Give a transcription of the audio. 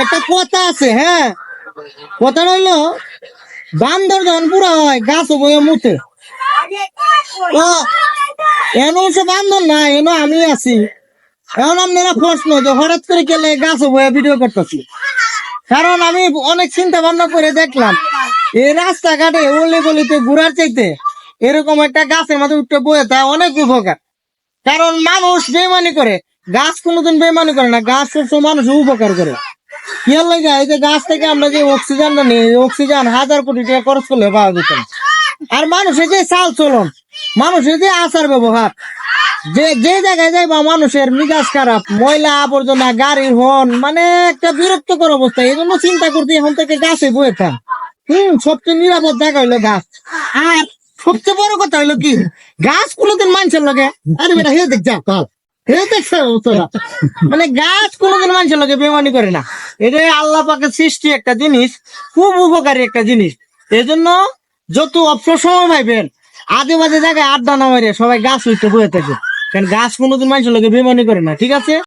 একটা কথা আছে, হ্যাঁ, কথা হইলো বান্দর যখন পুরা হয় গাছ বয়ে মুতে। তো এন হচ্ছে বান্দর না, এনো আমি আছি। এখন আপনারা প্রশ্ন যে হঠাৎ করে গেলে গাছ বয়ে ভিডিও করতেছি, কারণ আমি অনেক চিন্তা ভাবনা করে দেখলাম এই রাস্তাঘাটে অলি গলিতে ঘুরার চাইতে এরকম একটা গাছের মাঝে উঠে বয়ে তা অনেক উপকার। কারণ মানুষ বেমানি করে, গাছ কোনোদিন বেমানি করে না, গাছ সবসময় মানুষের উপকার করে। কি লাগে এই যে গাছ থেকে আমরা যে অক্সিজেনটা নিই, অক্সিজেন 1000 কোটি টাকা খরচ করলে পাওয়া যেত না। আর মানুষের যে চাল চলন, মানুষের যে আচার ব্যবহার, যে যে জায়গায় যাইবা মানুষের মিজাজ খারাপ, ময়লা আবর্জনা, গাড়ির হর্ন, মানে একটা বিরক্তকর অবস্থা। এই জন্য চিন্তা করতে এখন থেকে গাছে বয়ে থাক। সবচেয়ে নিরাপদ জায়গা হইলো গাছ। আর সবচেয়ে বড় কথা হইলো কি, গাছ কোনোদিন মানুষের লগে, আরে বেটা হে দেখ যা পাল, হে দেখছে অবস্থাটা। মানে গাছ কোনোদিন মানুষের লগে বেমানি করে না। এটা আল্লাহ পাকের সৃষ্টি একটা জিনিস, খুব উপকারী একটা জিনিস। এই জন্য যত অবসর সময় পাইবেন আজে বাজে জায়গায় আড্ডা না মারে সবাই গাছ হইতে বয়ে থাকে, কারণ গাছ কোনোদিন মানুষের লগে বেমানি করে না, ঠিক আছে।